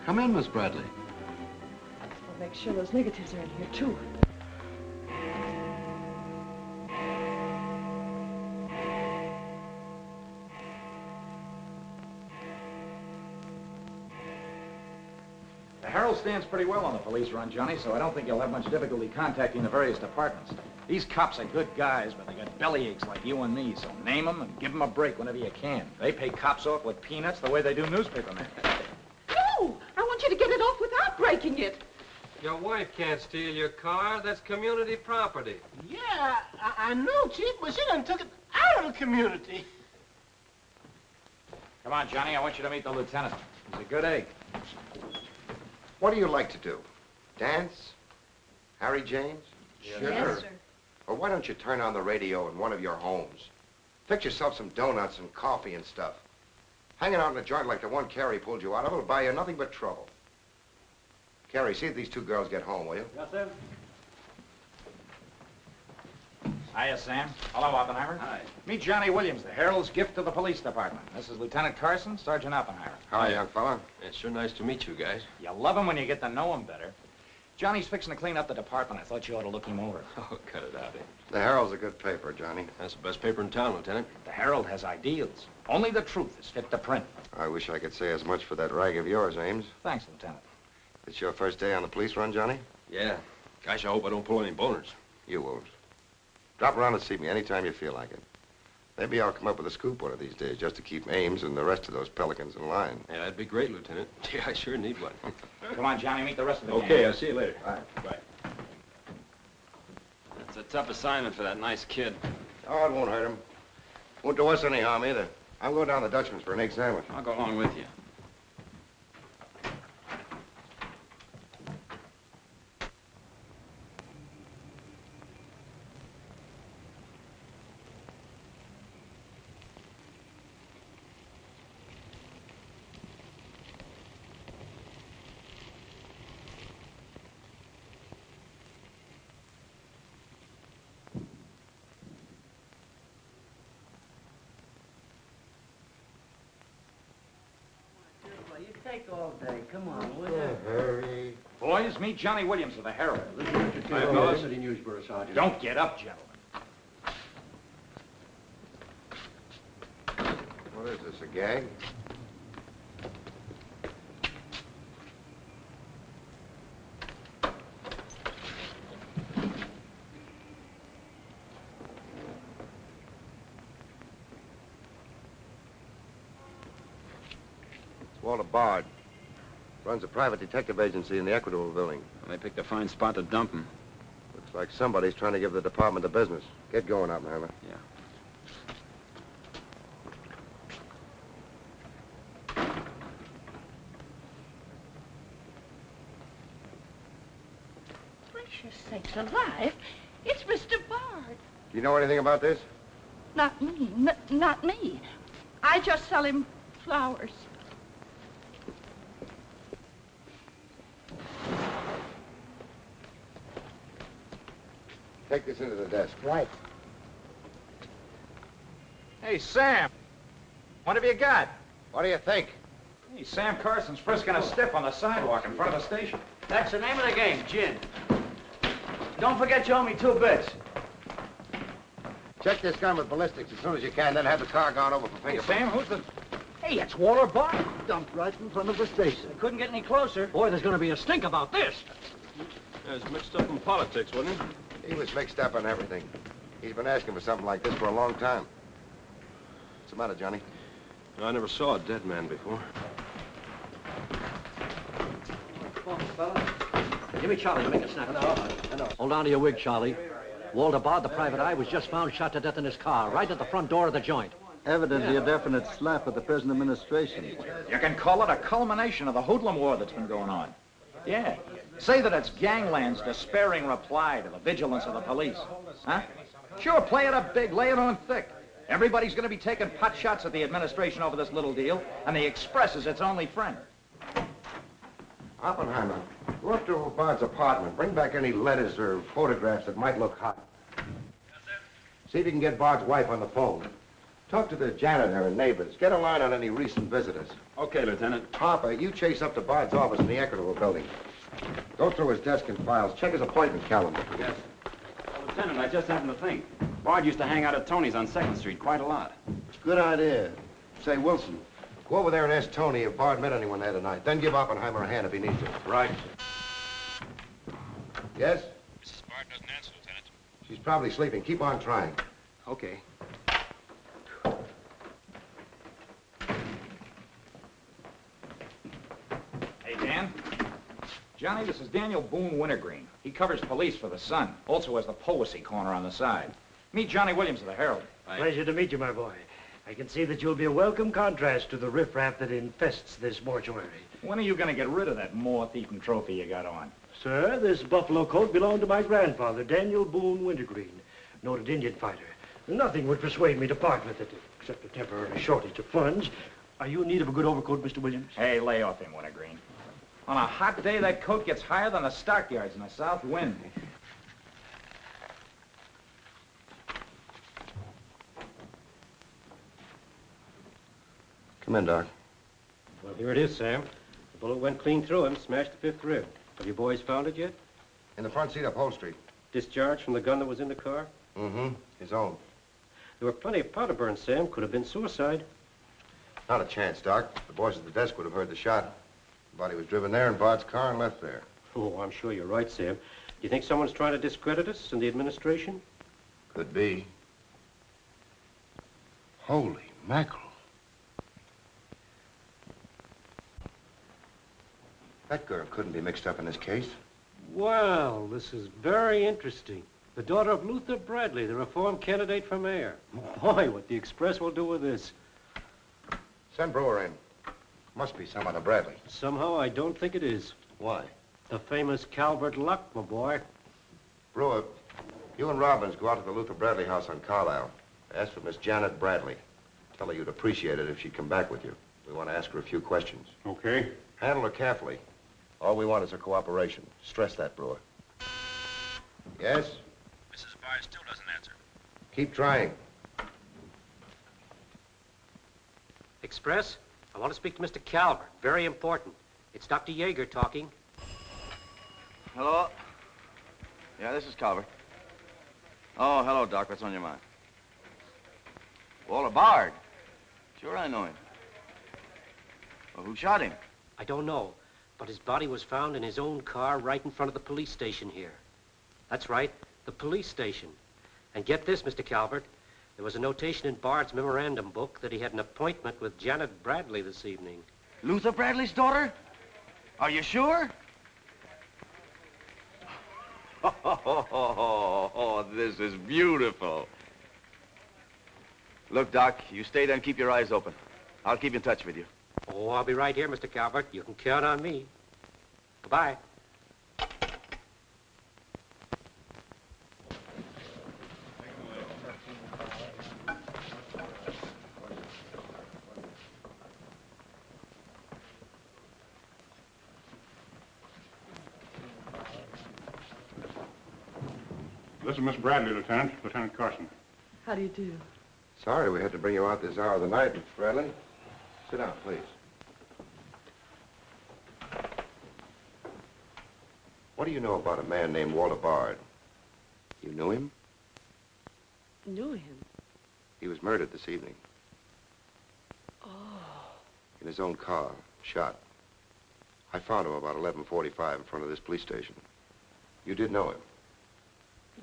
Come in, Miss Bradley. I'll make sure those negatives are in here, too. The Herald stands pretty well on the police run, Johnny, so I don't think you'll have much difficulty contacting the various departments. These cops are good guys, but they got bellyaches like you and me, so name them and give them a break whenever you can. They pay cops off with peanuts the way they do newspapermen. No! I want you to get it off without breaking it. Your wife can't steal your car. That's community property. Yeah, I know, Chief, but she done took it out of the community. Come on, Johnny, I want you to meet the lieutenant. He's a good egg. What do you like to do? Dance? Harry James? Sure. Yes, sir. Or why don't you turn on the radio in one of your homes? Fix yourself some donuts and coffee and stuff. Hanging out in a joint like the one Carrie pulled you out of will buy you nothing but trouble. Carrie, see if these two girls get home, will you? Yes, sir. Hiya, Sam. Hello, Oppenheimer. Hi. Meet Johnny Williams, the Herald's gift to the police department. This is Lieutenant Carson, Sergeant Oppenheimer. Hi, young fella. It's sure nice to meet you guys. You love him when you get to know him better. Johnny's fixing to clean up the department. I thought you ought to look him over. Oh, cut it out, eh? The Herald's a good paper, Johnny. That's the best paper in town, Lieutenant. The Herald has ideals. Only the truth is fit to print. I wish I could say as much for that rag of yours, Ames. Thanks, Lieutenant. It's your first day on the police run, Johnny? Yeah. Gosh, I hope I don't pull any boners. You won't. Drop around and see me anytime you feel like it. Maybe I'll come up with a scoop one of these days just to keep Ames and the rest of those pelicans in line. Yeah, that'd be great, Lieutenant. Yeah, I sure need one. Come on, Johnny, meet the rest of the gang. Okay, I'll see you later. All right. Bye. It's a tough assignment for that nice kid. Oh, it won't hurt him. Won't do us any harm either. I'm going down to the Dutchman's for an egg sandwich. I'll go along with you. Take all day. Come on, will you? Hurry. Boys, meet Johnny Williams of the Herald. Hi, fellas. Newsboro, Sergeant. Don't get up, gentlemen. What is this, a gag? Walter Bard. Runs a private detective agency in the Equitable building. They picked a fine spot to dump him. Looks like somebody's trying to give the department the business. Get going, Oppenheimer. Yeah. Gracious sakes alive. It's Mr. Bard. Do you know anything about this? Not me. Not me. I just sell him flowers. Take this into the desk. Right. Hey, Sam. What have you got? What do you think? Hey, Sam Carson's frisking a stiff on the sidewalk in front of the station. That's the name of the game, gin. Don't forget you owe me 2 bits. Check this gun with ballistics as soon as you can, then have the car gone over for Hey, fingerprints. Sam, who's the... Hey, it's Walter Bard. Dumped right in front of the station. Couldn't get any closer. Boy, there's gonna be a stink about this. Yeah, it's mixed up in politics, wasn't it? He was mixed up in everything. He's been asking for something like this for a long time. What's the matter, Johnny? I never saw a dead man before. Come on, fella. Give me Charlie to make a snap. I know. Hold on to your wig, Charlie. Walter Bard, the private eye, was just found shot to death in his car, right at the front door of the joint. Evidently a definite slap at the present administration. You can call it a culmination of the hoodlum war that's been going on. Yeah. Say that it's gangland's despairing reply to the vigilance of the police. Huh? Sure, play it up big, lay it on thick. Everybody's going to be taking pot shots at the administration over this little deal, and the Express is its only friend. Oppenheimer, go up to Bard's apartment. Bring back any letters or photographs that might look hot. Yes, sir. See if you can get Bard's wife on the phone. Talk to the janitor and neighbors. Get a line on any recent visitors. Okay, Lieutenant. Harper, you chase up to Bard's office in the Equitable building. Go through his desk and files. Check his appointment calendar. Yes. Well, Lieutenant, I just happened to think. Bard used to hang out at Tony's on 2nd Street quite a lot. Good idea. Say, Wilson, go over there and ask Tony if Bard met anyone there tonight. Then give Oppenheimer a hand if he needs it. Right. Yes? Mrs. Bard doesn't answer, Lieutenant. She's probably sleeping. Keep on trying. Okay. Hey, Dan. Johnny, this is Daniel Boone Wintergreen. He covers police for the Sun. Also has the policy corner on the side. Meet Johnny Williams of the Herald. Pleasure to meet you, my boy. I can see that you'll be a welcome contrast to the riffraff that infests this mortuary. When are you going to get rid of that moth-eaten trophy you got on? Sir, this buffalo coat belonged to my grandfather, Daniel Boone Wintergreen, noted Indian fighter. Nothing would persuade me to part with it, except a temporary shortage of funds. Are you in need of a good overcoat, Mr. Williams? Hey, lay off him, Wintergreen. On a hot day, that coat gets higher than the stockyards in a south wind. Come in, Doc. Well, here it is, Sam. The bullet went clean through him, smashed the 5th rib. Have you boys found it yet? In the front seat upholstery. Discharged from the gun that was in the car? Mm-hmm. His own. There were plenty of powder burns, Sam. Could have been suicide. Not a chance, Doc. The boys at the desk would have heard the shot. The body was driven there in Bard's car and left there. Oh, I'm sure you're right, Sam. Do you think someone's trying to discredit us in the administration? Could be. Holy mackerel. That girl couldn't be mixed up in this case. Well, this is very interesting. The daughter of Luther Bradley, the reform candidate for mayor. Boy, what the Express will do with this. Send Brewer in. Must be some other Bradley. Somehow, I don't think it is. Why? The famous Calvert Luck, my boy. Brewer, you and Robbins go out to the Luther Bradley house on Carlisle. Ask for Miss Janet Bradley. Tell her you'd appreciate it if she'd come back with you. We want to ask her a few questions. Okay. Handle her carefully. All we want is her cooperation. Stress that, Brewer. Yes? Mrs. Bard still doesn't answer. Keep trying. Express? I want to speak to Mr. Calvert. Very important. It's Dr. Yeager talking. Hello? Yeah, this is Calvert. Oh, hello, Doc. What's on your mind? Walter Bard. Sure, I know him. Well, who shot him? I don't know, but his body was found in his own car right in front of the police station here. That's right, the police station. And get this, Mr. Calvert. There was a notation in Bard's memorandum book that he had an appointment with Janet Bradley this evening. Luther Bradley's daughter? Are you sure? Oh, this is beautiful. Look, Doc, you stay there and keep your eyes open. I'll keep in touch with you. Oh, I'll be right here, Mr. Calvert. You can count on me. Goodbye. This is Miss Bradley, Lieutenant. Lieutenant Carson. How do you do? Sorry we had to bring you out this hour of the night, Miss Bradley. Sit down, please. What do you know about a man named Walter Bard? You knew him? Knew him? He was murdered this evening. Oh. In his own car, shot. I found him about 11:45 in front of this police station. You did know him?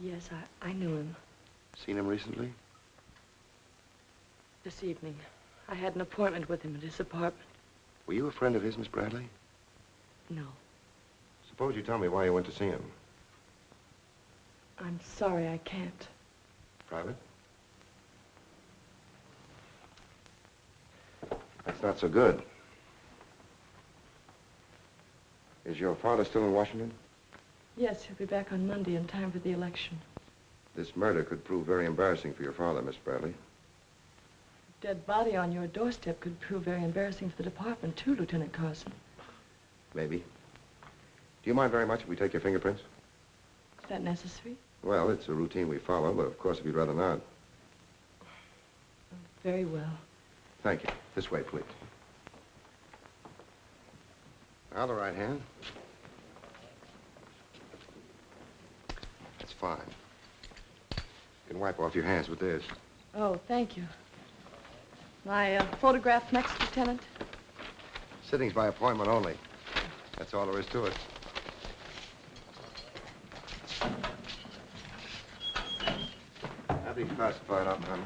Yes, I knew him. Seen him recently? This evening. I had an appointment with him at his apartment. Were you a friend of his, Miss Bradley? No. Suppose you tell me why you went to see him. I'm sorry, I can't. Private? That's not so good. Is your father still in Washington? Yes, he'll be back on Monday in time for the election. This murder could prove very embarrassing for your father, Miss Bradley. Dead body on your doorstep could prove very embarrassing for the department, too, Lieutenant Carson. Maybe. Do you mind very much if we take your fingerprints? Is that necessary? Well, it's a routine we follow, but of course, if you'd rather not. Very well. Thank you. This way, please. Now the right hand. That's fine. You can wipe off your hands with this. Oh, thank you. My photograph next, Lieutenant? Sittings by appointment only. That's all there is to it. That'll be classified up, Hammer.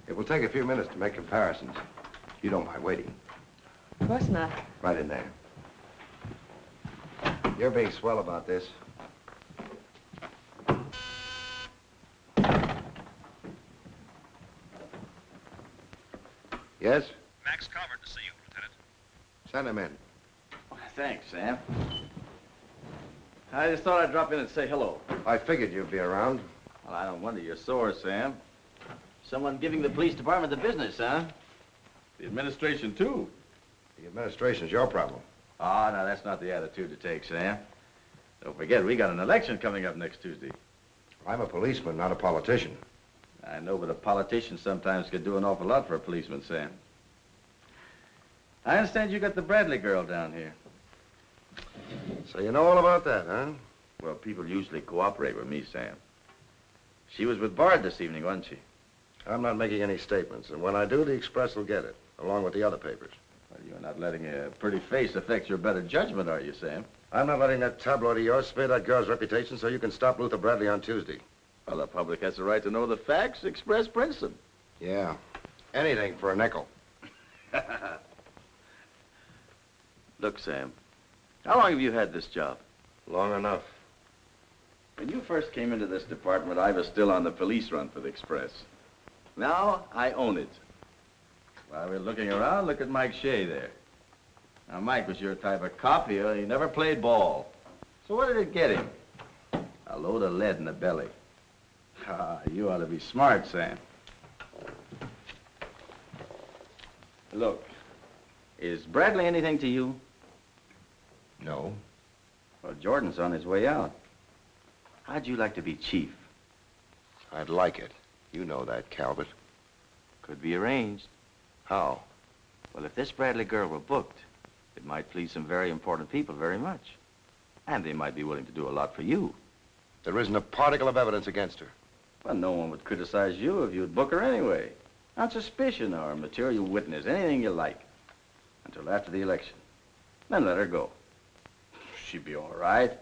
It will take a few minutes to make comparisons. You don't mind waiting. Of course not. Right in there. You're being swell about this. Yes? Max Calvert to see you, Lieutenant. Send him in. Thanks, Sam. I just thought I'd drop in and say hello. I figured you'd be around. Well, I don't wonder you're sore, Sam. Someone giving the police department the business, huh? The administration, too. The administration's your problem. Ah, now that's not the attitude to take, Sam. Don't forget, we got an election coming up next Tuesday. I'm a policeman, not a politician. I know, but a politician sometimes could do an awful lot for a policeman, Sam. I understand you got the Bradley girl down here. So you know all about that, huh? Well, people usually cooperate with me, Sam. She was with Bard this evening, wasn't she? I'm not making any statements, and when I do, the Express will get it, along with the other papers. Well, you're not letting a pretty face affect your better judgment, are you, Sam? I'm not letting that tabloid of yours smear that girl's reputation so you can stop Luther Bradley on Tuesday. Well, the public has the right to know the facts. The Express prints them. Yeah. Anything for a nickel. Look, Sam, how long have you had this job? Long enough. When you first came into this department, I was still on the police run for the Express. Now, I own it. While we're looking around, look at Mike Shea there. Now, Mike was your type of cop here. He never played ball. So what did it get him? A load of lead in the belly. Ah, you ought to be smart, Sam. Look, is Bradley anything to you? No. Well, Jordan's on his way out. How'd you like to be chief? I'd like it. You know that, Calvert. Could be arranged. How? Well, if this Bradley girl were booked, it might please some very important people very much. And they might be willing to do a lot for you. There isn't a particle of evidence against her. Well, no one would criticize you if you'd book her anyway. On suspicion or material witness, anything you like. Until after the election. Then let her go. She'd be all right.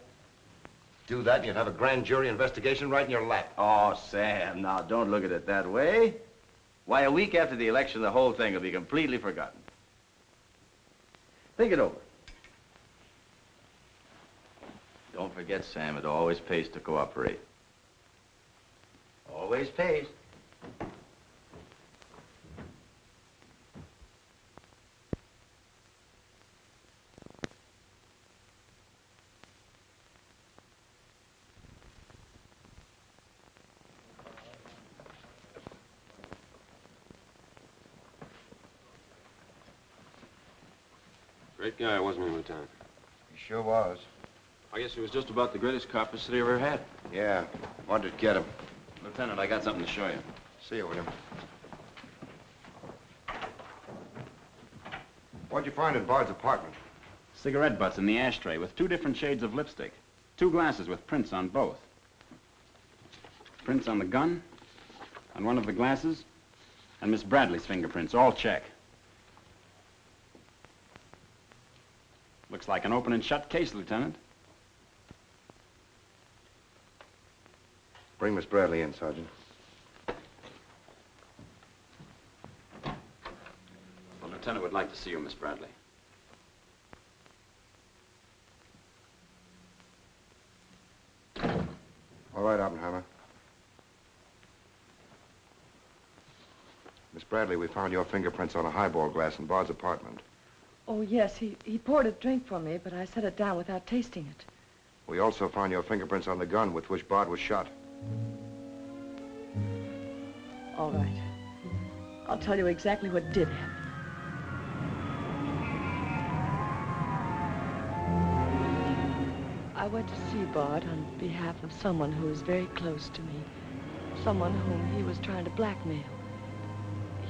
Do that and you'd have a grand jury investigation right in your lap. Oh, Sam, now don't look at it that way. Why, a week after the election, the whole thing will be completely forgotten. Think it over. Don't forget, Sam, it always pays to cooperate. Always pays. Great guy, wasn't he, Lieutenant? He sure was. I guess he was just about the greatest cop the city ever had. Yeah. Wanted to get him. Lieutenant, I got something to show you. See you, William. What'd you find in Bard's apartment? Cigarette butts in the ashtray with 2 different shades of lipstick. 2 glasses with prints on both. Prints on the gun, on one of the glasses, and Miss Bradley's fingerprints, all check. Looks like an open and shut case, Lieutenant. Bring Miss Bradley in, Sergeant. The Lieutenant would like to see you, Miss Bradley. All right, Oppenheimer. Miss Bradley, we found your fingerprints on a highball glass in Bard's apartment. Oh, yes, he poured a drink for me, but I set it down without tasting it. We also found your fingerprints on the gun with which Bard was shot. All right. I'll tell you exactly what did happen. I went to see Bard on behalf of someone who is very close to me. someone whom he was trying to blackmail.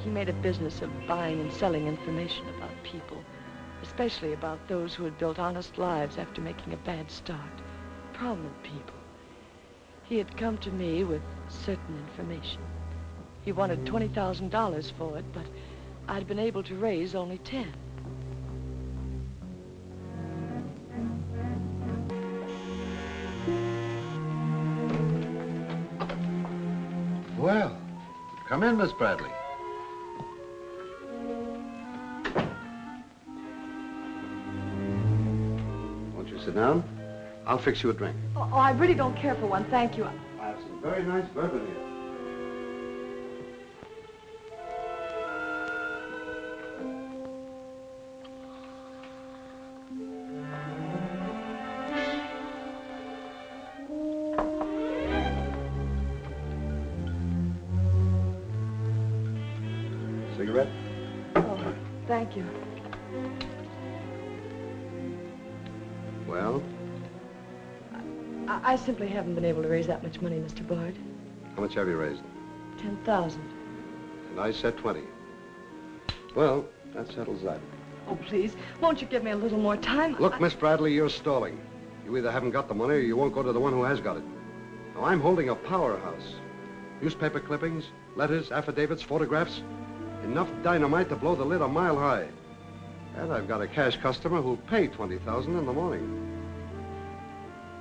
He made a business of buying and selling information about people, especially about those who had built honest lives after making a bad start. Prominent people. He had come to me with certain information. He wanted $20,000 for it, but I'd been able to raise only 10. Well, come in, Miss Bradley. Won't you sit down? I'll fix you a drink. Oh, I really don't care for one, thank you. I have some very nice bourbon here. Cigarette? Oh, thank you. Well, I simply haven't been able to raise that much money, Mr. Bard. how much have you raised? 10,000. And I said 20. Well, that settles that. Oh, please, won't you give me a little more time? Look, Miss Bradley, you're stalling. You either haven't got the money or you won't go to the one who has got it. Now, I'm holding a powerhouse. Newspaper clippings, letters, affidavits, photographs. Enough dynamite to blow the lid a mile high. And I've got a cash customer who'll pay $20,000 in the morning.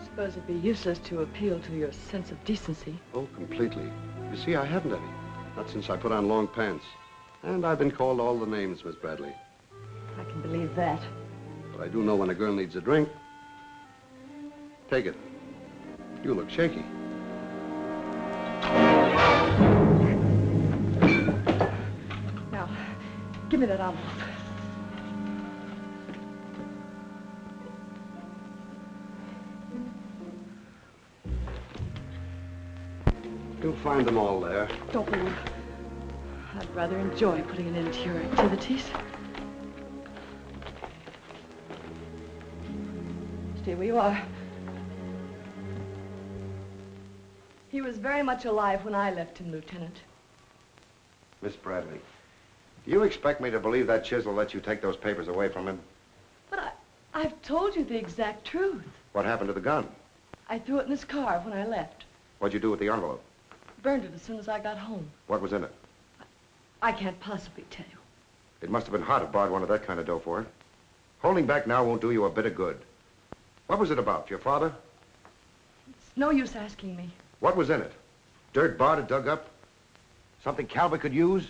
I suppose it'd be useless to appeal to your sense of decency. Oh, completely. You see, I haven't any. Not since I put on long pants. And I've been called all the names, Miss Bradley. I can believe that. But I do know when a girl needs a drink. Take it. You look shaky. Now, give me that envelope. You'll find them all there. Don't move. I'd rather enjoy putting an end to your activities. Stay where you are. He was very much alive when I left him, Lieutenant. Miss Bradley, do you expect me to believe that chisel let you take those papers away from him? But I've told you the exact truth. What happened to the gun? I threw it in his car when I left. What'd you do with the envelope? Burned it as soon as I got home. What was in it? I can't possibly tell you. It must have been hot if Bard wanted that kind of dough for it. Holding back now won't do you a bit of good. What was it about? Your father? It's no use asking me. What was in it? Dirt Bard had dug up? Something Calvert could use?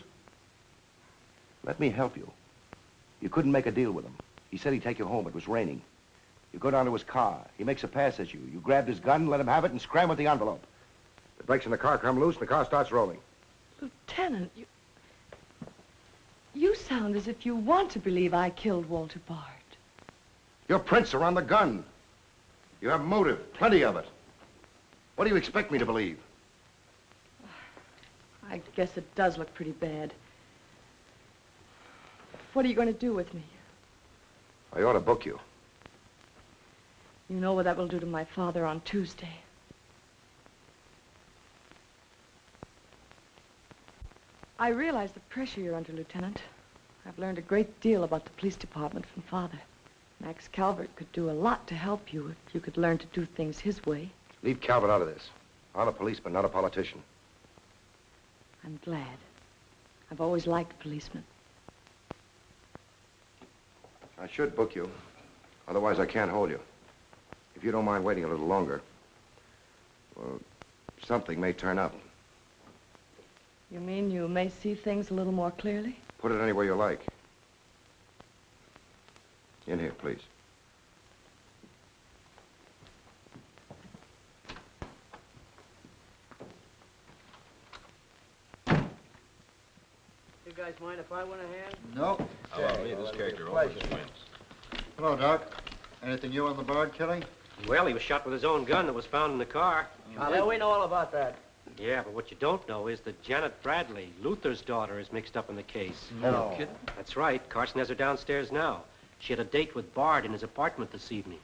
Let me help you. You couldn't make a deal with him. He said he'd take you home. It was raining. You go down to his car. He makes a pass at you. You grabbed his gun, let him have it, and scram with the envelope. The brakes in the car come loose, and the car starts rolling. Lieutenant, you sound as if you want to believe I killed Walter Bard. Your prints are on the gun. You have motive, plenty of it. What do you expect me to believe? I guess it does look pretty bad. What are you going to do with me? I ought to book you. You know what that will do to my father on Tuesday. I realize the pressure you're under, Lieutenant. I've learned a great deal about the police department from Father. Max Calvert could do a lot to help you if you could learn to do things his way. Leave Calvert out of this. I'm a policeman, not a politician. I'm glad. I've always liked policemen. I should book you. Otherwise, I can't hold you. If you don't mind waiting a little longer, well, something may turn up. You mean you may see things a little more clearly? Put it anywhere you like. In here, please. You guys mind if I went ahead? No. Hello, me, this character always wins. Hello, Doc. Anything new on the Bard killing? Well, he was shot with his own gun that was found in the car. Yeah, we know all about that. Yeah, but what you don't know is that Janet Bradley, Luther's daughter, is mixed up in the case. No. Kidding? That's right. Carson has her downstairs now. She had a date with Bard in his apartment this evening.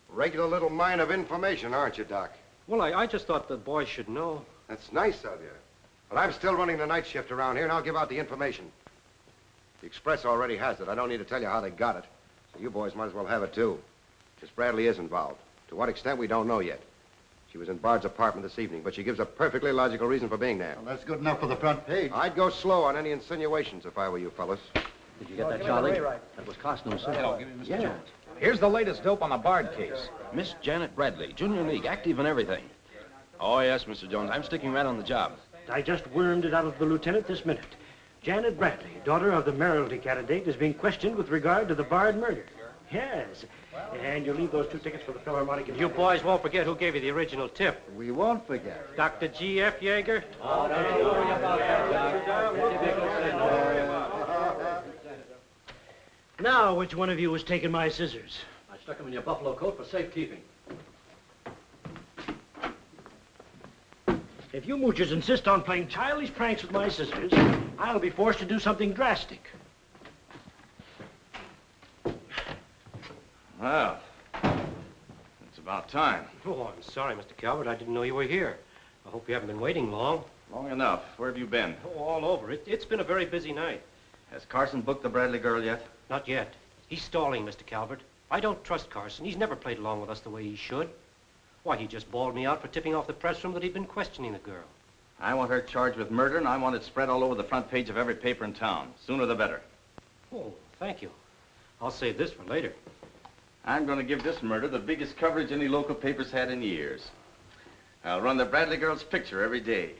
Regular little mine of information, aren't you, Doc? Well, I just thought the boys should know. That's nice of you. But I'm still running the night shift around here, and I'll give out the information. The Express already has it. I don't need to tell you how they got it. So you boys might as well have it, too. Miss Bradley is involved. To what extent, we don't know yet. She was in Bard's apartment this evening, but she gives a perfectly logical reason for being there. Well, that's good enough for the front page. I'd go slow on any insinuations if I were you fellas. Did you get that, Charlie? That was Carson himself. Hello, give me Mr. Jones. Here's the latest dope on the Bard case. Miss Janet Bradley, Junior League, active and everything. Oh, yes, Mr. Jones. I'm sticking right on the job. I just wormed it out of the lieutenant this minute. Janet Bradley, daughter of the mayoralty candidate, is being questioned with regard to the Bard murder. Yes. And you leave those 2 tickets for the Philharmonic. You boys won't forget who gave you the original tip. We won't forget. Dr. G.F. Yeager? Now, which one of you was taking my scissors? I stuck them in your buffalo coat for safekeeping. If you moochers insist on playing childish pranks with my scissors, I'll be forced to do something drastic. Well, it's about time. Oh, I'm sorry, Mr. Calvert. I didn't know you were here. I hope you haven't been waiting long. Long enough. Where have you been? Oh, all over. It's been a very busy night. Has Carson booked the Bradley girl yet? Not yet. He's stalling, Mr. Calvert. I don't trust Carson. He's never played along with us the way he should. Why, he just bawled me out for tipping off the press room that he'd been questioning the girl. I want her charged with murder, and I want it spread all over the front page of every paper in town. Sooner the better. Oh, thank you. I'll save this for later. I'm going to give this murder the biggest coverage any local paper's had in years. I'll run the Bradley girl's picture every day.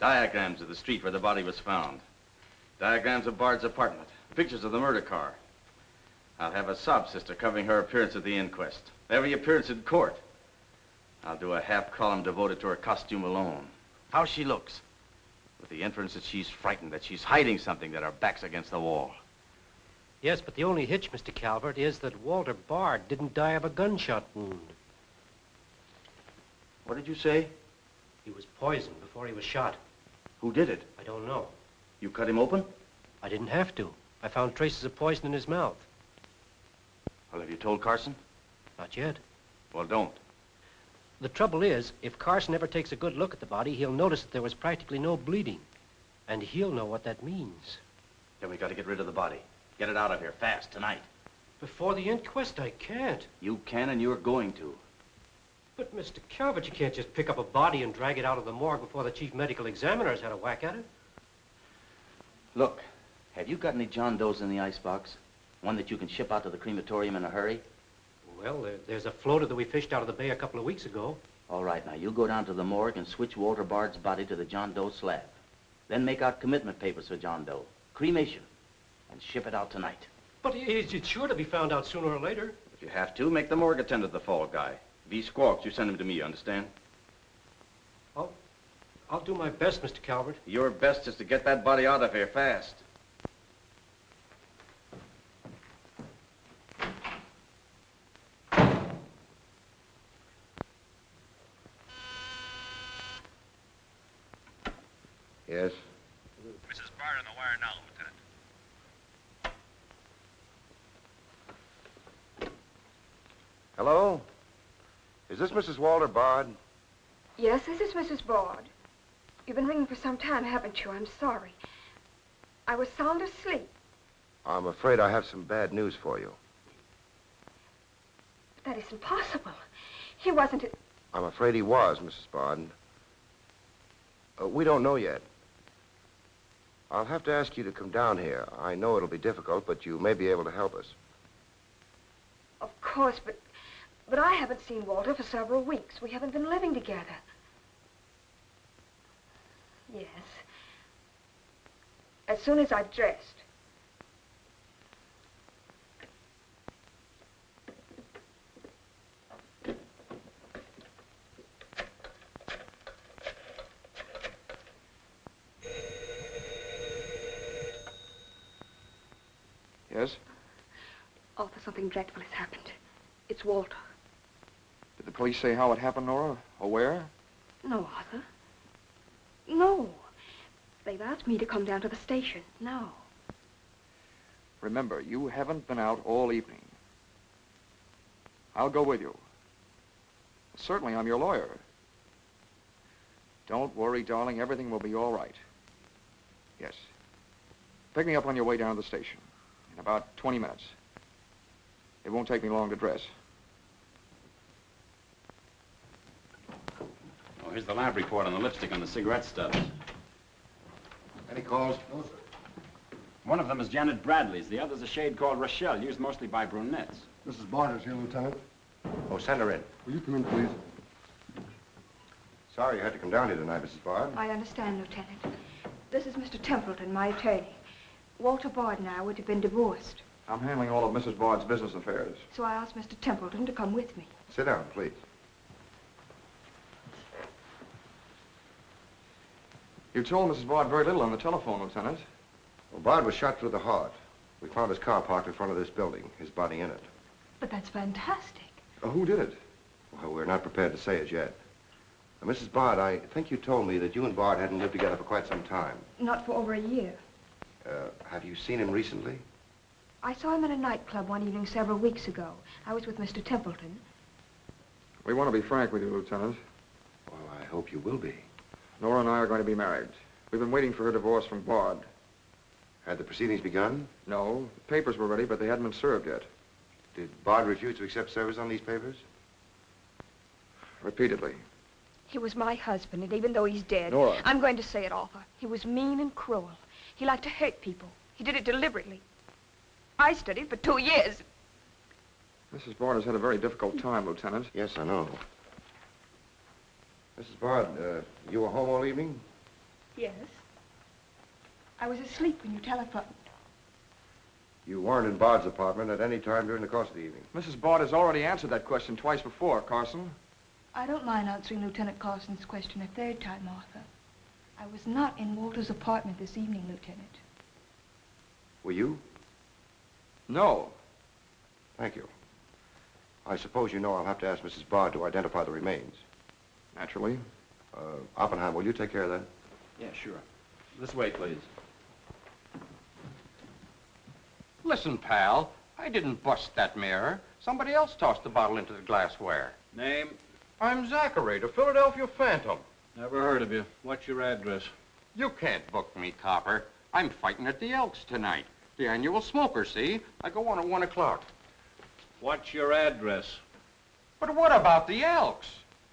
Diagrams of the street where the body was found. Diagrams of Bard's apartment. Pictures of the murder car. I'll have a sob sister covering her appearance at the inquest. Every appearance in court. I'll do a half column devoted to her costume alone. How she looks. With the inference that she's frightened, that she's hiding something, that her back's against the wall. Yes, but the only hitch, Mr. Calvert, is that Walter Bard didn't die of a gunshot wound. What did you say? He was poisoned before he was shot. Who did it? I don't know. You cut him open? I didn't have to. I found traces of poison in his mouth. Well, have you told Carson? Not yet. Well, don't. The trouble is, if Carson ever takes a good look at the body, he'll notice that there was practically no bleeding. And he'll know what that means. Then we got to get rid of the body. Get it out of here, fast, tonight. Before the inquest, I can't. You can, and you're going to. But, Mr. Calvert, you can't just pick up a body and drag it out of the morgue before the chief medical examiner's had a whack at it. Look, have you got any John Does in the icebox? One that you can ship out to the crematorium in a hurry? Well, there's a floater that we fished out of the bay a couple of weeks ago. All right, now, you go down to the morgue and switch Walter Bard's body to the John Doe slab. Then make out commitment papers for John Doe. Cremation. And ship it out tonight. But it's sure to be found out sooner or later. If you have to, make the morgue attendant the fall guy. If he squawks, you send him to me, you understand? I'll do my best, Mr. Calvert. Your best is to get that body out of here fast. Yes? Mrs. Bard on the wire now, Lieutenant. Hello? Is this Mrs. Walter Bard? Yes, this is Mrs. Bard. You've been ringing for some time, haven't you? I'm sorry. I was sound asleep. I'm afraid I have some bad news for you. But that isn't possible. He wasn't... I'm afraid he was, Mrs. Bard. We don't know yet. I'll have to ask you to come down here. I know it'll be difficult, but you may be able to help us. Of course, but I haven't seen Walter for several weeks. We haven't been living together. Yes. As soon as I've dressed. Yes? Arthur, something dreadful has happened. It's Walter. Did the police say how it happened, Nora? Or where? No, Arthur. No. They've asked me to come down to the station. No. Remember, you haven't been out all evening. I'll go with you. Certainly, I'm your lawyer. Don't worry, darling. Everything will be all right. Yes. Pick me up on your way down to the station in about 20 minutes. It won't take me long to dress. Oh, here's the lab report on the lipstick on the cigarette stubs. Any calls? No, sir. One of them is Janet Bradley's. The other's a shade called Rochelle, used mostly by brunettes. Mrs. Barter's here, Lieutenant. Oh, send her in. Will you come in, please? Sorry you had to come down here tonight, Mrs. Bard. I understand, Lieutenant. This is Mr. Templeton, my attorney. Walter Bard and I would have been divorced, I'm handling all of Mrs. Bard's business affairs. so I asked Mr. Templeton to come with me. Sit down, please. You told Mrs. Bard very little on the telephone, Lieutenant. Well, Bard was shot through the heart. We found his car parked in front of this building, his body in it. But that's fantastic. Who did it? Well, we're not prepared to say it yet. Now, Mrs. Bard, I think you told me that you and Bard hadn't lived together for quite some time. Not for over a year. Have you seen him recently? I saw him in a nightclub one evening several weeks ago. I was with Mr. Templeton. We want to be frank with you, Lieutenant. Well, I hope you will be. Nora and I are going to be married. We've been waiting for her divorce from Bard. Had the proceedings begun? No, the papers were ready, but they hadn't been served yet. Did Bard refuse to accept service on these papers? Repeatedly. He was my husband, and even though he's dead, Nora. I'm going to say it, Arthur. He was mean and cruel. He liked to hurt people. He did it deliberately. I studied for 2 years. Mrs. Bard has had a very difficult time, Lieutenant. Yes, I know. Mrs. Bard, you were home all evening? Yes. I was asleep when you telephoned. You weren't in Bard's apartment at any time during the course of the evening? Mrs. Bard has already answered that question twice before, Carson. I don't mind answering Lieutenant Carson's question a third time, Arthur. I was not in Walter's apartment this evening, Lieutenant. Were you? No. Thank you. I suppose you know I'll have to ask Mrs. Bard to identify the remains. Naturally. Oppenheim, will you take care of that? Yeah, sure. This way, please. Listen, pal, I didn't bust that mirror. Somebody else tossed the bottle into the glassware. Name? I'm Zachary, the Philadelphia Phantom. Never heard of you. What's your address? You can't book me, copper. I'm fighting at the Elks tonight. The annual smoker, see? I go on at 1 o'clock. What's your address? But what about the Elks?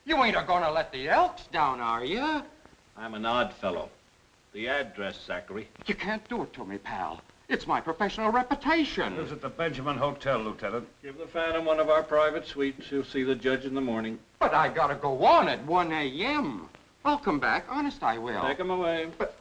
You ain't a-gonna let the Elks down, are you? I'm an odd fellow. The address, Zachary. You can't do it to me, pal. It's my professional reputation. Lives at the Benjamin Hotel, Lieutenant. Give the Phantom one of our private suites. You'll see the judge in the morning. But I gotta go on at 1 a.m. I'll come back. Honest, I will. Take him away. But...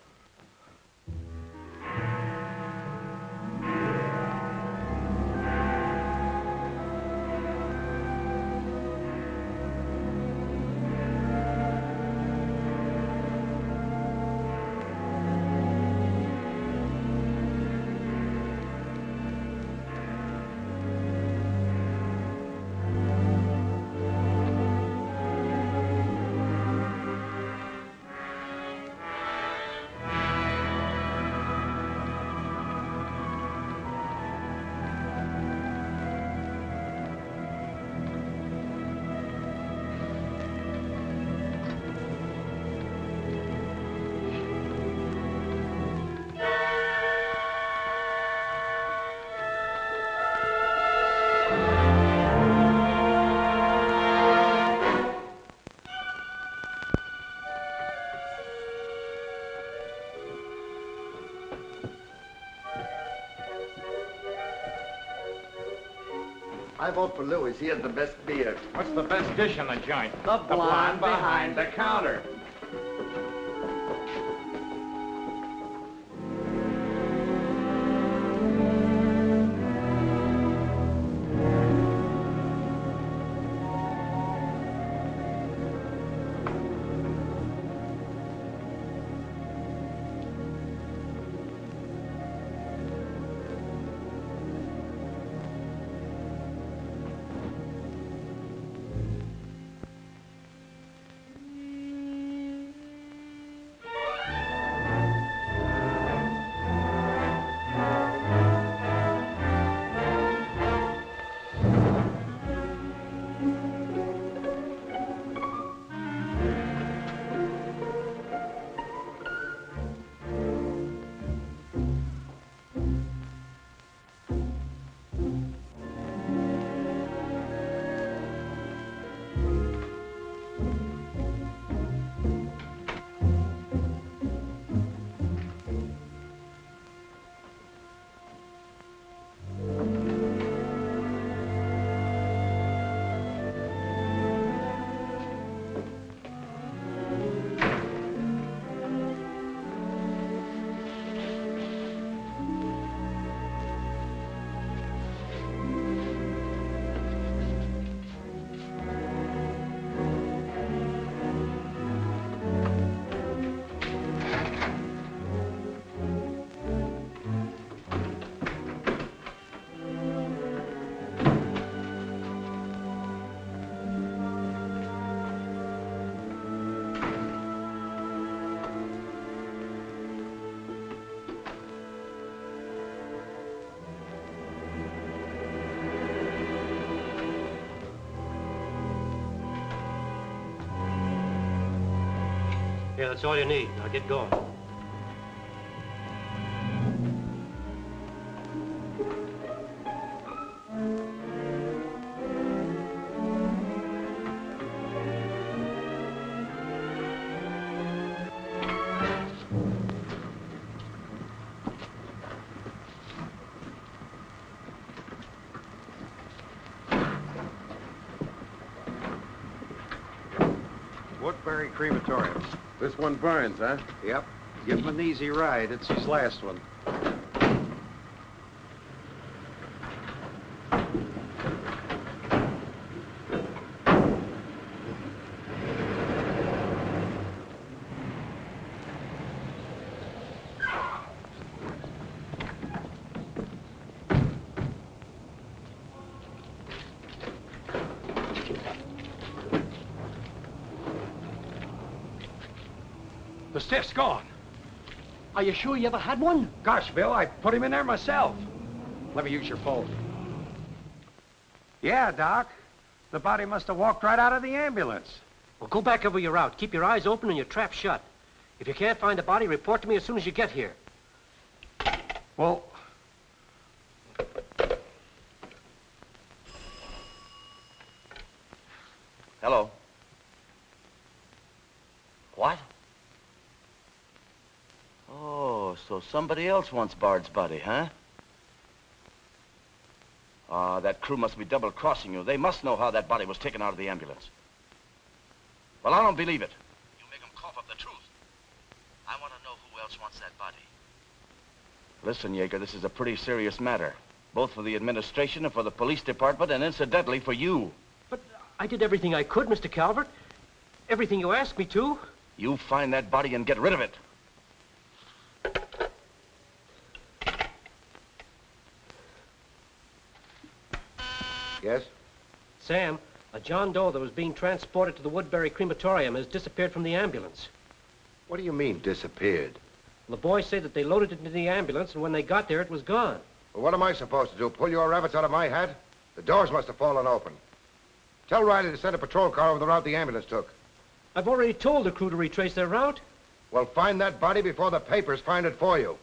I vote for Louis. He has the best beer. What's the best dish in the joint? The blonde behind the counter. Okay, that's all you need. Now get going. Woodbury Crematorium. This one burns, huh? Yep. Give him an easy ride. It's his last one. The stiff's gone. Are you sure you ever had one? Gosh, Bill, I put him in there myself. Let me use your phone. Yeah, Doc. The body must have walked right out of the ambulance. Well, go back over your route. Keep your eyes open and your trap shut. If you can't find the body, report to me as soon as you get here. Well... Hello. What? Oh, so somebody else wants Bard's body, huh? Ah, that crew must be double-crossing you. They must know how that body was taken out of the ambulance. Well, I don't believe it. You make them cough up the truth. I want to know who else wants that body. Listen, Yeager, this is a pretty serious matter. Both for the administration and for the police department, and incidentally for you. But I did everything I could, Mr. Calvert. Everything you asked me to. You find that body and get rid of it. Yes? Sam, a John Doe that was being transported to the Woodbury Crematorium has disappeared from the ambulance. What do you mean, disappeared? The boys say that they loaded it into the ambulance, and when they got there, it was gone. Well, what am I supposed to do, pull your rabbits out of my hat? The doors must have fallen open. Tell Riley to send a patrol car over the route the ambulance took. I've already told the crew to retrace their route. Well, find that body before the papers find it for you.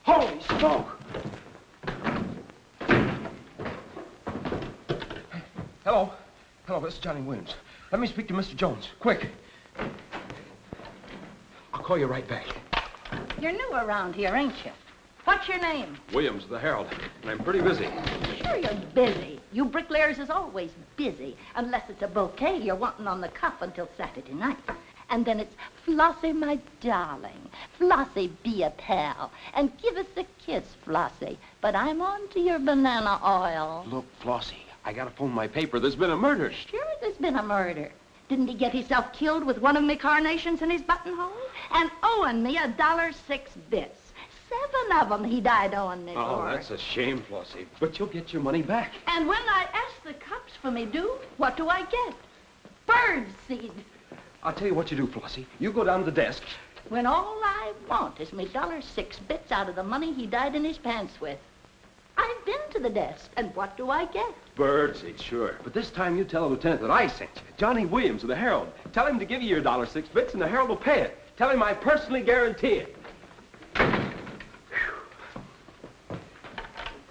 Holy smoke! Hello. Hello, this is Johnny Williams. Let me speak to Mr. Jones, quick. I'll call you right back. You're new around here, ain't you? What's your name? Williams, the Herald, and I'm pretty busy. Sure you're busy. You bricklayers is always busy, unless it's a bouquet you're wanting on the cuff until Saturday night. And then it's, Flossie, my darling, Flossie, be a pal, and give us a kiss, Flossie. But I'm on to your banana oil. Look, Flossie, I gotta phone my paper. There's been a murder. Sure there's been a murder. Didn't he get himself killed with one of me carnations in his buttonhole? And owing me $1.06 bits. 7 of them he died owing me Oh, for. that's a shame, Flossie. But you'll get your money back. And when I ask the cops for me due, what do I get? Bird seed. I'll tell you what you do, Flossie. You go down to the desk. When all I want is me $1.06 bits out of the money he died in his pants with. I've been to the desk, and what do I get? Birdseed, sure. But this time you tell the lieutenant that I sent you. Johnny Williams of the Herald. Tell him to give you your $1.06 bits, and the Herald will pay it. Tell him I personally guarantee it.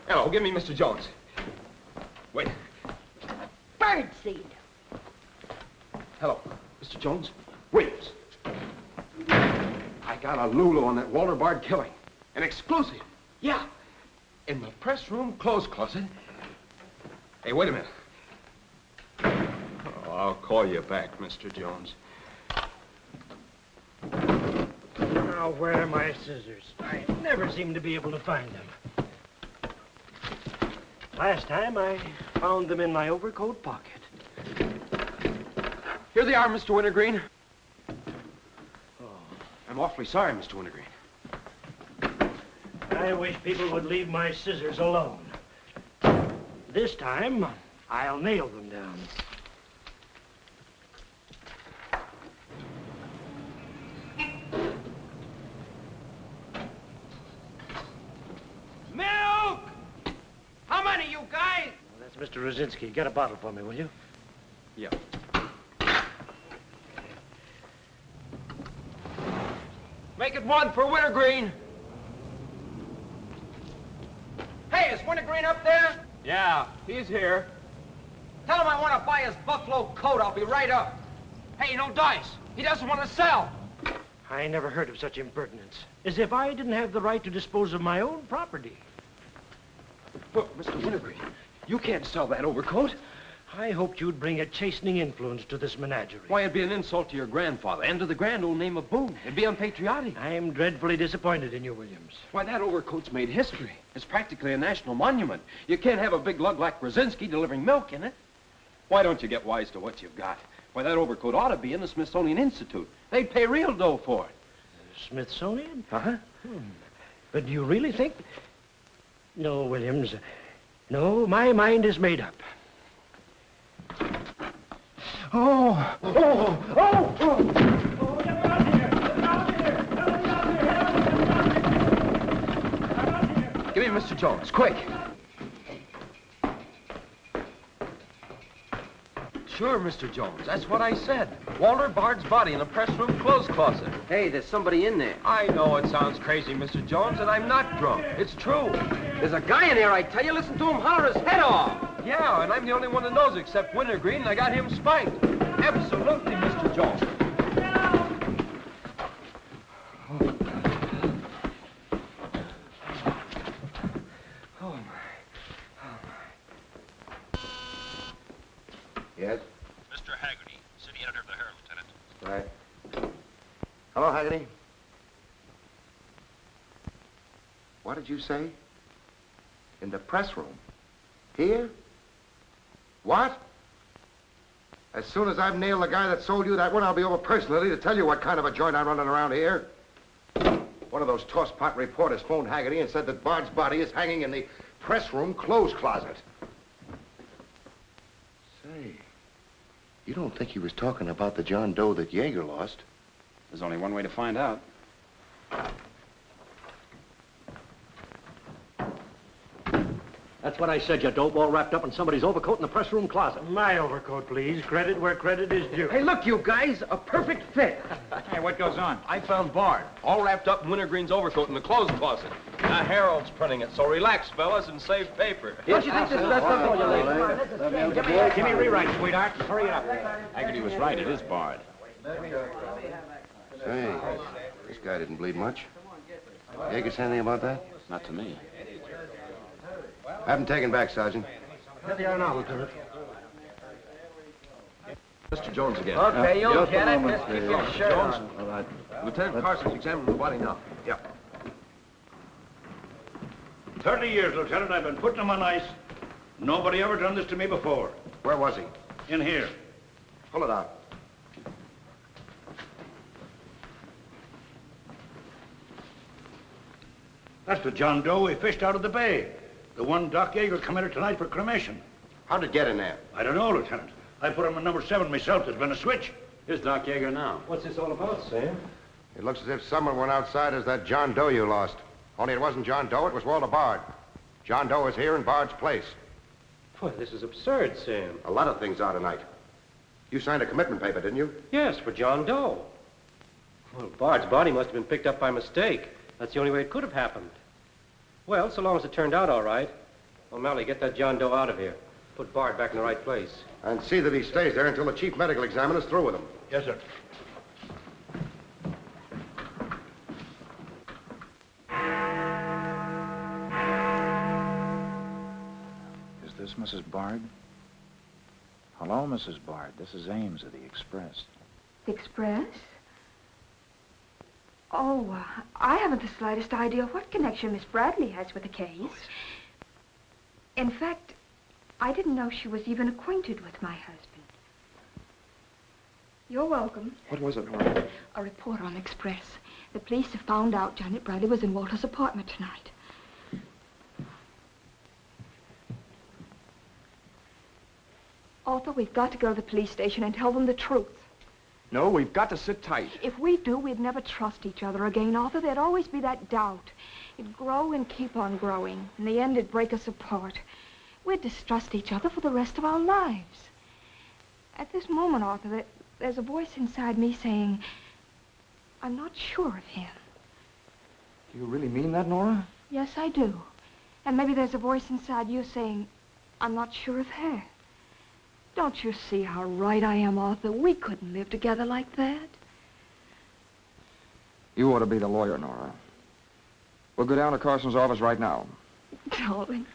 Hello, give me Mr. Jones. Wait. Birdseed. Hello, Mr. Jones. Williams. I got a Lulu on that Walter Bard killing. An exclusive. Yeah. In the press room clothes closet. Hey, wait a minute. Oh, I'll call you back, Mr. Jones. Now, where are my scissors? I never seem to be able to find them. Last time, I found them in my overcoat pocket. Here they are, Mr. Wintergreen. Oh, I'm awfully sorry, Mr. Wintergreen. I wish people would leave my scissors alone. This time, I'll nail them down. Mr. Rosinski, get a bottle for me, will you? Yeah. Make it one for Wintergreen. Hey, is Wintergreen up there? Yeah, he's here. Tell him I want to buy his buffalo coat. I'll be right up. Hey, no dice. He doesn't want to sell. I never heard of such impertinence. As if I didn't have the right to dispose of my own property. Look, Mr. Wintergreen, you can't sell that overcoat. I hoped you'd bring a chastening influence to this menagerie. Why, it'd be an insult to your grandfather and to the grand old name of Boone. It'd be unpatriotic. I'm dreadfully disappointed in you, Williams. Why, that overcoat's made history. It's practically a national monument. You can't have a big lug like Brzezinski delivering milk in it. Why don't you get wise to what you've got? Why, that overcoat ought to be in the Smithsonian Institute. They'd pay real dough for it. Smithsonian? Uh-huh. But do you really think... No, Williams. No, my mind is made up. Oh! Oh! Oh! Oh! Get out here! Get out here! Give me Mr. Jones, quick. Sure, Mr. Jones. That's what I said. Walter Bard's body in the press room clothes closet. Hey, there's somebody in there. I know it sounds crazy, Mr. Jones, and I'm not drunk. It's true. There's a guy in there, I tell you. Listen to him holler his head off. Yeah, and I'm the only one that knows except Wintergreen, and I got him spiked. Absolutely, Mr. Jones. Oh, my. Yes? Mr. Haggerty, city editor of the Herald, Lieutenant. Right. Hello, Haggerty. What did you say? In the press room? Here? What? As soon as I've nailed the guy that sold you that one, I'll be over personally to tell you what kind of a joint I'm running around here. One of those tosspot reporters phoned Haggerty and said that Bard's body is hanging in the press room clothes closet. Say, you don't think he was talking about the John Doe that Yeager lost? There's only one way to find out. That's what I said, you dope, all wrapped up in somebody's overcoat in the press room closet. My overcoat, please. Credit where credit is due. Hey, look, you guys, a perfect fit. Hey, what goes on? I found Bard, all wrapped up in Wintergreen's overcoat in the clothes closet. The Herald's printing it, so relax, fellas, and save paper. Don't you think this is best up for you, ladies? Give me a rewrite, sweetheart. Hurry it up. Haggerty was right. It is Bard. Say, this guy didn't bleed much. Yeager say anything about that? Not to me. Have him taken back, Sergeant. Here they are now, Lieutenant. Mr. Jones again. Okay, you'll get it. Just keep your shirt Jones. on. All right. Lieutenant Carson's examining the body now. Yeah. 30 years, Lieutenant. I've been putting them on ice. Nobody ever done this to me before. Where was he? In here. Pull it out. That's the John Doe we fished out of the bay. The one Doc Yeager committed tonight for cremation. How'd it get in there? I don't know, Lieutenant. I put him in number 7 myself. There's been a switch. Here's Doc Yeager now. What's this all about, Sam? It looks as if someone went outside as that John Doe you lost. Only it wasn't John Doe, it was Walter Bard. John Doe is here in Bard's place. Boy, this is absurd, Sam. A lot of things are tonight. You signed a commitment paper, didn't you? Yes, for John Doe. Well, Bard's body must have been picked up by mistake. That's the only way it could have happened. Well, so long as it turned out all right. O'Malley, get that John Doe out of here. Put Bard back in the right place. And see that he stays there until the chief medical examiner's through with him. Yes, sir. Is this Mrs. Bard? Hello, Mrs. Bard. This is Ames of the Express. The Express? Oh, I haven't the slightest idea what connection Miss Bradley has with the case. In fact, I didn't know she was even acquainted with my husband. You're welcome. What was it, Nora? A report on Express. The police have found out Janet Bradley was in Walter's apartment tonight. Arthur, we've got to go to the police station and tell them the truth. No, we've got to sit tight. If we do, we'd never trust each other again, Arthur. There'd always be that doubt. It'd grow and keep on growing. In the end, it'd break us apart. We'd distrust each other for the rest of our lives. At this moment, Arthur, there's a voice inside me saying, I'm not sure of him. Do you really mean that, Nora? Yes, I do. And maybe there's a voice inside you saying, I'm not sure of her. Don't you see how right I am, Arthur? We couldn't live together like that. You ought to be the lawyer, Nora. We'll go down to Carson's office right now. Darling.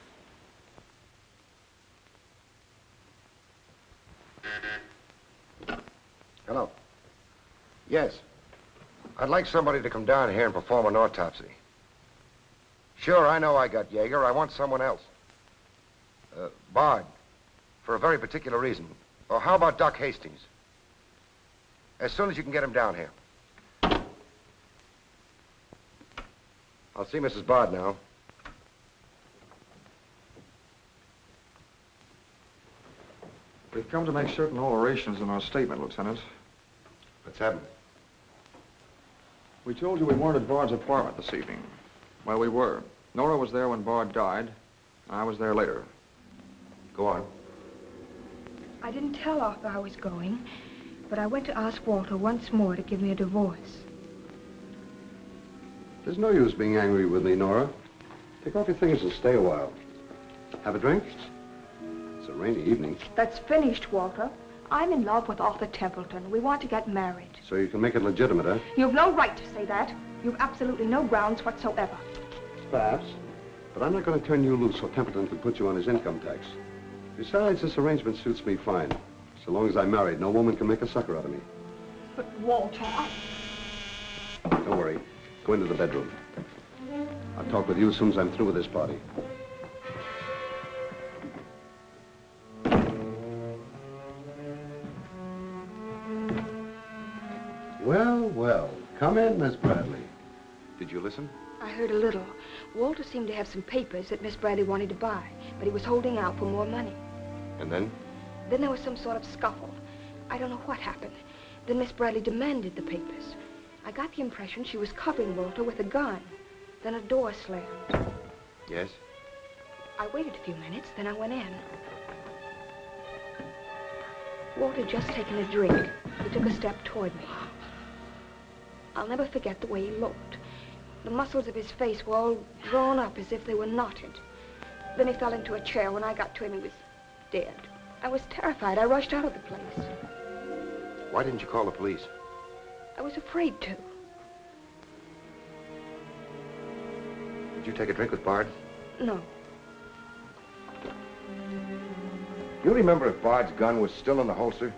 Hello. Yes. I'd like somebody to come down here and perform an autopsy. Sure, I know I got Yeager. I want someone else. Bard. For a very particular reason. Or how about Doc Hastings? As soon as you can get him down here. I'll see Mrs. Bard now. We've come to make certain alterations in our statement, Lieutenant. What's happened? We told you we weren't at Bard's apartment this evening. Well, we were. Nora was there when Bard died. I was there later. Go on. I didn't tell Arthur I was going, but I went to ask Walter once more to give me a divorce. There's no use being angry with me, Nora. Take off your things and stay a while. Have a drink? It's a rainy evening. That's finished, Walter. I'm in love with Arthur Templeton. We want to get married. So you can make it legitimate, huh? You've no right to say that. You've absolutely no grounds whatsoever. Perhaps. But I'm not going to turn you loose so Templeton can put you on his income tax. Besides, this arrangement suits me fine. So long as I'm married, no woman can make a sucker out of me. But, Walter, Don't worry. Go into the bedroom. I'll talk with you as soon as I'm through with this party. Well, well. Come in, Miss Bradley. Did you listen? I heard a little. Walter seemed to have some papers that Miss Bradley wanted to buy, but he was holding out for more money. And then? Then there was some sort of scuffle. I don't know what happened. Then Miss Bradley demanded the papers. I got the impression she was covering Walter with a gun. Then a door slammed. Yes? I waited a few minutes, then I went in. Walter had just taken a drink. He took a step toward me. I'll never forget the way he looked. The muscles of his face were all drawn up as if they were knotted. Then he fell into a chair. When I got to him, he was dead. I was terrified. I rushed out of the place. Why didn't you call the police? I was afraid to. Did you take a drink with Bard? No. You remember if Bard's gun was still in the holster?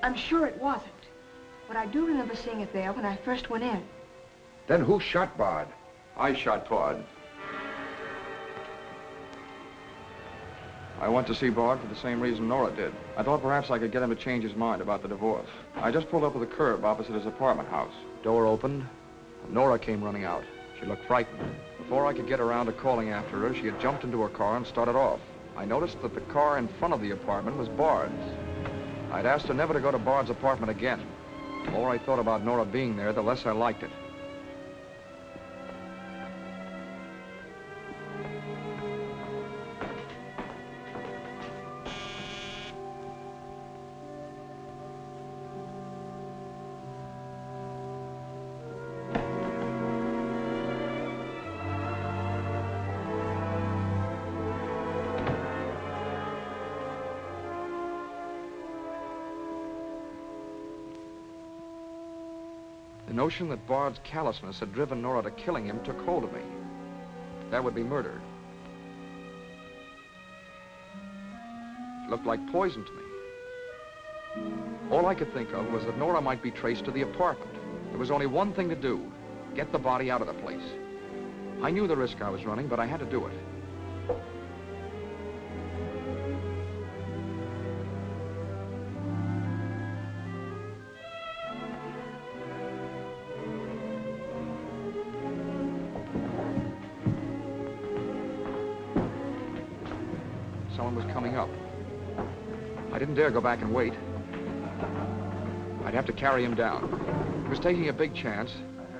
I'm sure it wasn't. But I do remember seeing it there when I first went in. Then who shot Bard? I shot Bard. I went to see Bard for the same reason Nora did. I thought perhaps I could get him to change his mind about the divorce. I just pulled up at the curb opposite his apartment house. Door opened, and Nora came running out. She looked frightened. Before I could get around to calling after her, she had jumped into her car and started off. I noticed that the car in front of the apartment was Bard's. I'd asked her never to go to Bard's apartment again. The more I thought about Nora being there, the less I liked it. The notion that Bard's callousness had driven Nora to killing him took hold of me. That would be murder. It looked like poison to me. All I could think of was that Nora might be traced to the apartment. There was only one thing to do: get the body out of the place. I knew the risk I was running, but I had to do it. Someone was coming up. I didn't dare go back and wait. I'd have to carry him down. He was taking a big chance,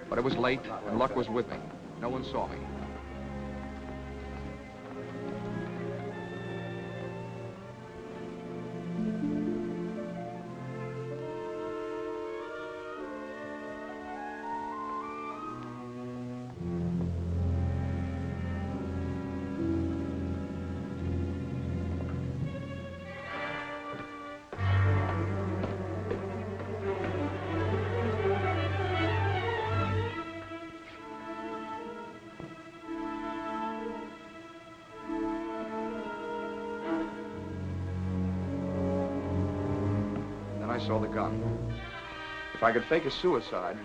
but it was late and luck was with me. No one saw me. saw the gun. If I could fake a suicide,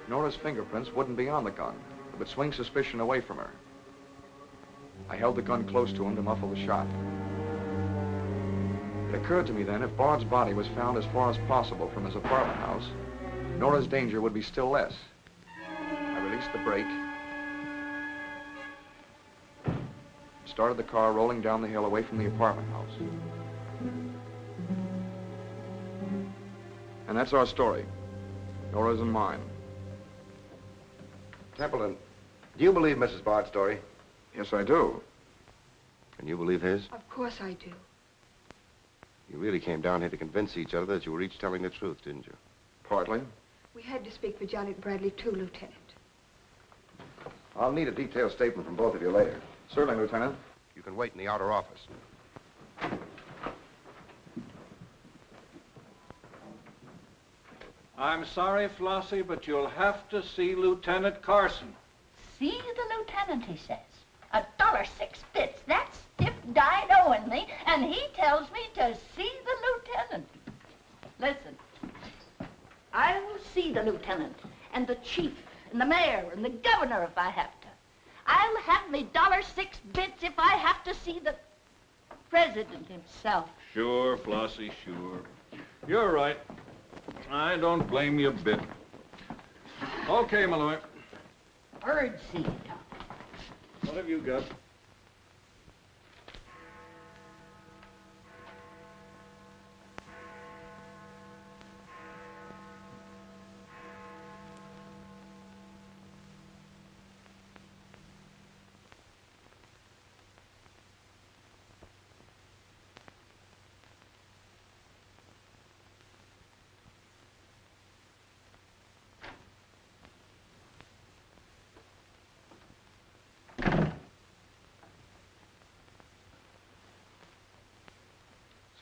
Nora's fingerprints wouldn't be on the gun. It would swing suspicion away from her. I held the gun close to him to muffle the shot. It occurred to me then, if Bard's body was found as far as possible from his apartment house, Nora's danger would be still less. I released the brake, started the car rolling down the hill away from the apartment house. And that's our story. Nora's and mine. Templeton, do you believe Mrs. Bard's story? Yes, I do. Can you believe his? Of course I do. You really came down here to convince each other that you were each telling the truth, didn't you? Partly. We had to speak for Janet Bradley, too, Lieutenant. I'll need a detailed statement from both of you later. Certainly, Lieutenant. You can wait in the outer office. I'm sorry, Flossie, but you'll have to see Lieutenant Carson. See the lieutenant, he says. $1.06. That stiff died owing me, and he tells me to see the lieutenant. Listen, I will see the lieutenant, and the chief, and the mayor, and the governor if I have to. I'll have me $1.06 if I have to see the president himself. Sure, Flossie, sure. You're right. I don't blame you a bit. Okay, Malloy. Bird seed. What have you got?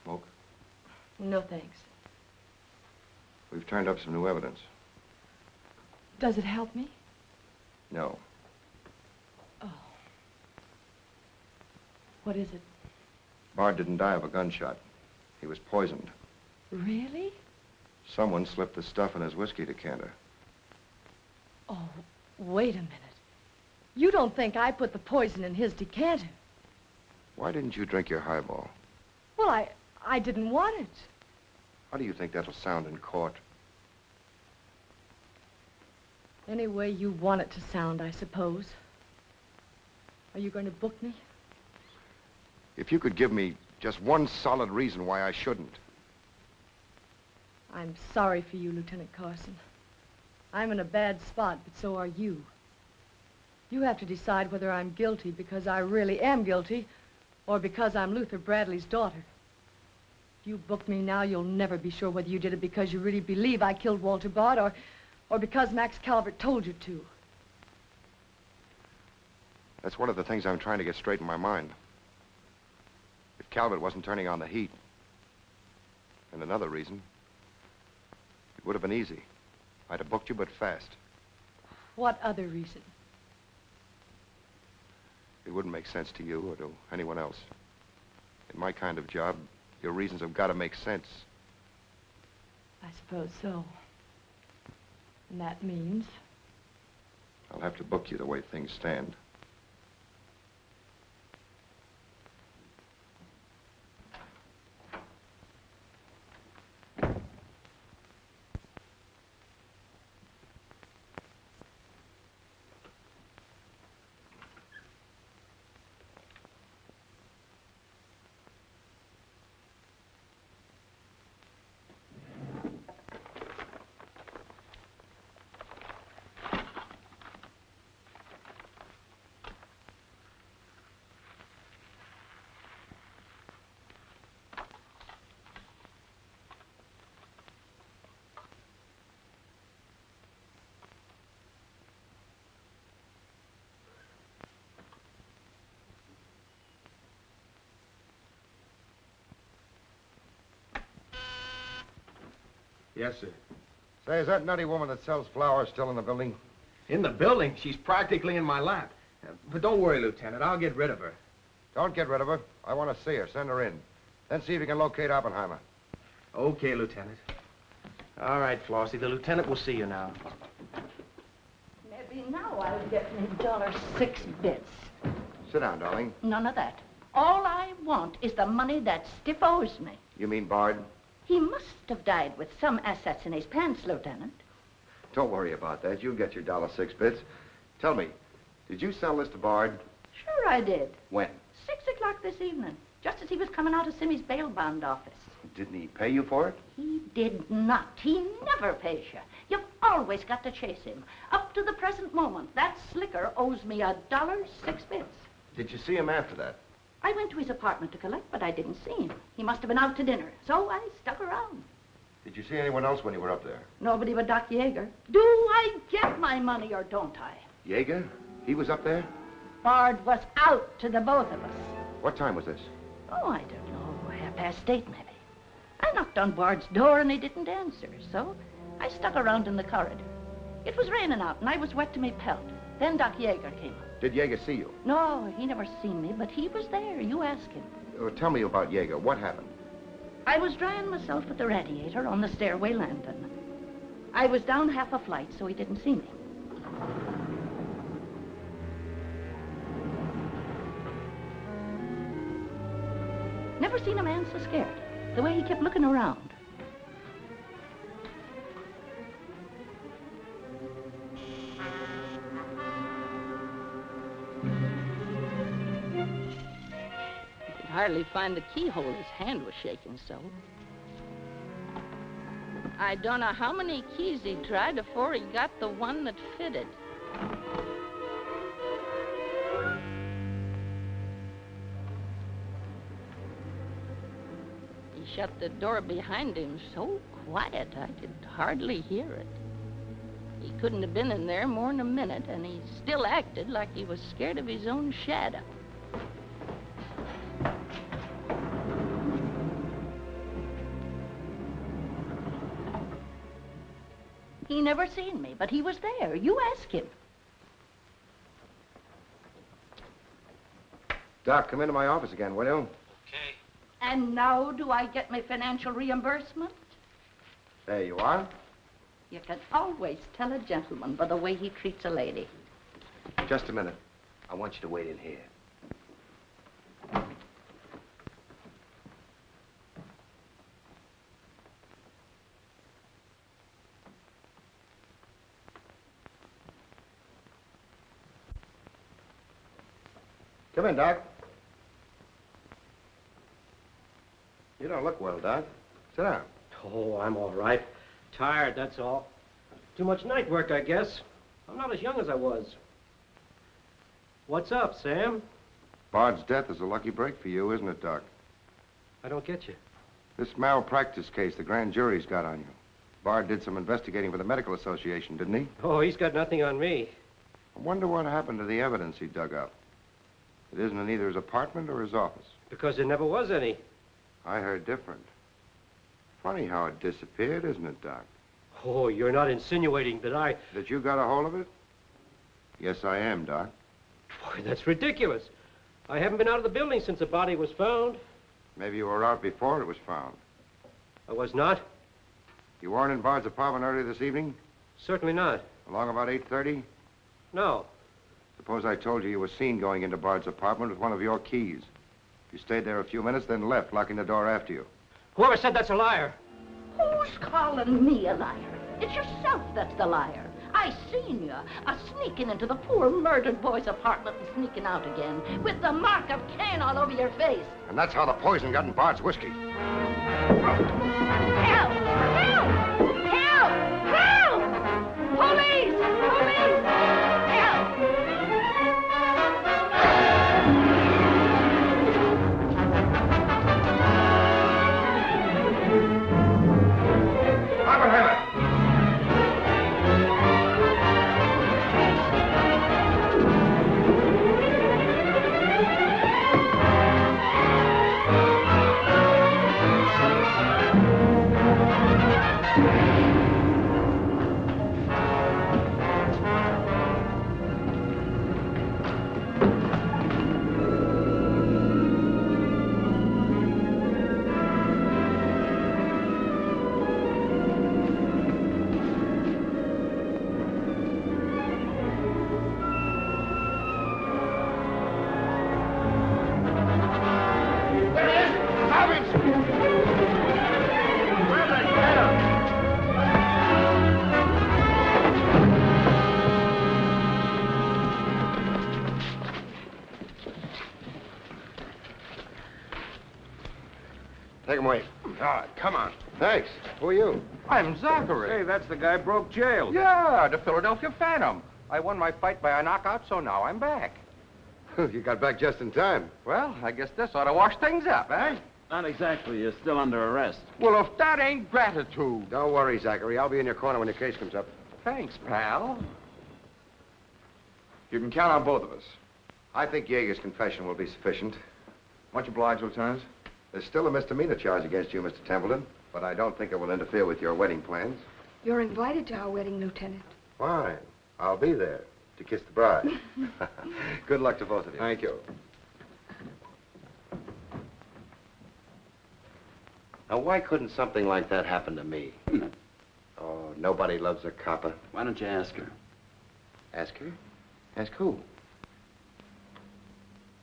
Smoke? No, thanks. We've turned up some new evidence. Does it help me? No. Oh. What is it? Bard didn't die of a gunshot. He was poisoned. Really? Someone slipped the stuff in his whiskey decanter. Oh, wait a minute. You don't think I put the poison in his decanter? Why didn't you drink your highball? Well, I didn't want it. How do you think that'll sound in court? Any way you want it to sound, I suppose. Are you going to book me? If you could give me just one solid reason why I shouldn't. I'm sorry for you, Lieutenant Carson. I'm in a bad spot, but so are you. You have to decide whether I'm guilty because I really am guilty or because I'm Luther Bradley's daughter. If you book me now, you'll never be sure whether you did it because you really believe I killed Walter Bard or because Max Calvert told you to. That's one of the things I'm trying to get straight in my mind. If Calvert wasn't turning on the heat. And another reason, it would have been easy. I'd have booked you, but fast. What other reason? It wouldn't make sense to you or to anyone else. In my kind of job, your reasons have got to make sense. I suppose so. And that means? I'll have to book you the way things stand. Yes, sir. Say, is that nutty woman that sells flowers still in the building? In the building? She's practically in my lap. But don't worry, Lieutenant. I'll get rid of her. Don't get rid of her. I want to see her. Send her in. Then see if you can locate Oppenheimer. Okay, Lieutenant. All right, Flossie. The lieutenant will see you now. Maybe now I'll get me $6. Sit down, darling. None of that. All I want is the money that Stiff owes me. You mean Bard? He must have died with some assets in his pants, Lieutenant. Don't worry about that. You'll get your $6. Tell me, did you sell this to Bard? Sure I did. When? 6 o'clock this evening, just as he was coming out of Simmy's bail bond office. Didn't he pay you for it? He did not. He never pays you. You've always got to chase him. Up to the present moment, that slicker owes me $1.06. Did you see him after that? I went to his apartment to collect, but I didn't see him. He must have been out to dinner, so I stuck around. Did you see anyone else when you were up there? Nobody but Doc Yeager. Do I get my money or don't I? Yeager? He was up there? Bard was out to the both of us. What time was this? Oh, I don't know, 8:30 maybe. I knocked on Bard's door and he didn't answer, so I stuck around in the corridor. It was raining out and I was wet to me pelt. Then Doc Yeager came up. Did Yeager see you? No, he never seen me, but he was there. You ask him. Tell me about Yeager. What happened? I was drying myself at the radiator on the stairway landing. I was down half a flight, so he didn't see me. Never seen a man so scared. The way he kept looking around. Hardly find the keyhole. His hand was shaking so. I don't know how many keys he tried before he got the one that fitted. He shut the door behind him so quiet I could hardly hear it. He couldn't have been in there more than a minute, and he still acted like he was scared of his own shadow. He never seen me, but he was there. You ask him. Doc, come into my office again, will you? Okay. And now do I get my financial reimbursement? There you are. You can always tell a gentleman by the way he treats a lady. Just a minute. I want you to wait in here. Come in, Doc. You don't look well, Doc. Sit down. Oh, I'm all right. Tired, that's all. Too much night work, I guess. I'm not as young as I was. What's up, Sam? Bard's death is a lucky break for you, isn't it, Doc? I don't get you. This malpractice case the grand jury's got on you. Bard did some investigating for the Medical Association, didn't he? Oh, he's got nothing on me. I wonder what happened to the evidence he dug up. It isn't in either his apartment or his office. Because there never was any. I heard different. Funny how it disappeared, isn't it, Doc? Oh, you're not insinuating that I... That you got a hold of it? Yes, I am, Doc. Boy, that's ridiculous. I haven't been out of the building since the body was found. Maybe you were out before it was found. I was not? You weren't in Bard's apartment earlier this evening? Certainly not. Along about 8:30? No. Suppose I told you you were seen going into Bard's apartment with one of your keys. You stayed there a few minutes, then left, locking the door after you. Whoever said that's a liar? Who's calling me a liar? It's yourself that's the liar. I seen you sneaking into the poor murdered boy's apartment and sneaking out again with the mark of Cain all over your face. And that's how the poison got in Bard's whiskey. Help! Help! Help! Help! Police! Police! Help! God, come on. Thanks. Who are you? I'm Zachary. Hey, that's the guy broke jail. Yeah, the Philadelphia Phantom. I won my fight by a knockout, so now I'm back. You got back just in time. Well, I guess this ought to wash things up, eh? Not exactly. You're still under arrest. Well, if that ain't gratitude. Don't worry, Zachary. I'll be in your corner when your case comes up. Thanks, pal. You can count on both of us. I think Yeager's confession will be sufficient. Much obliged, Lieutenant. There's still a misdemeanor charge against you, Mr. Templeton, but I don't think it will interfere with your wedding plans. You're invited to our wedding, Lieutenant. Fine. I'll be there to kiss the bride. Good luck to both of you. Thank you. Now, why couldn't something like that happen to me? Oh, nobody loves a copper. Why don't you ask her? Ask her? Ask who?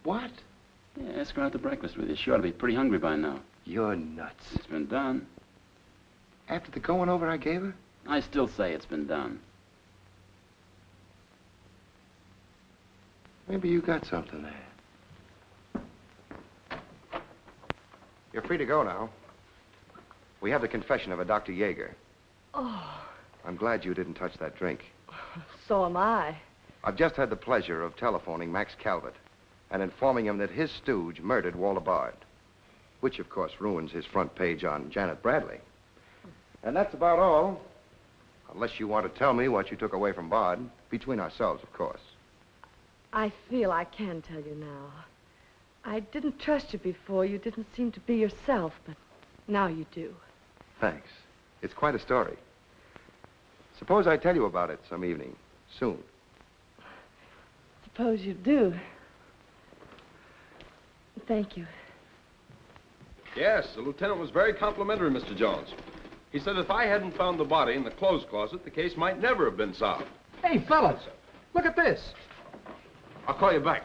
What? Yeah, ask her out to breakfast with you. She ought to be pretty hungry by now. You're nuts. It's been done. After the going over I gave her? I still say it's been done. Maybe you got something there. You're free to go now. We have the confession of a Dr. Yeager. Oh, I'm glad you didn't touch that drink. so am I. I've just had the pleasure of telephoning Max Calvert and informing him that his stooge murdered Walter Bard, which, of course, ruins his front page on Janet Bradley. And that's about all, unless you want to tell me what you took away from Bard, between ourselves, of course. I feel I can tell you now. I didn't trust you before. You didn't seem to be yourself, but now you do. Thanks. It's quite a story. Suppose I tell you about it some evening, soon. Suppose you do. Thank you. Yes, the lieutenant was very complimentary, Mr. Jones. He said if I hadn't found the body in the clothes closet, the case might never have been solved. Hey, fellas, look at this. I'll call you back.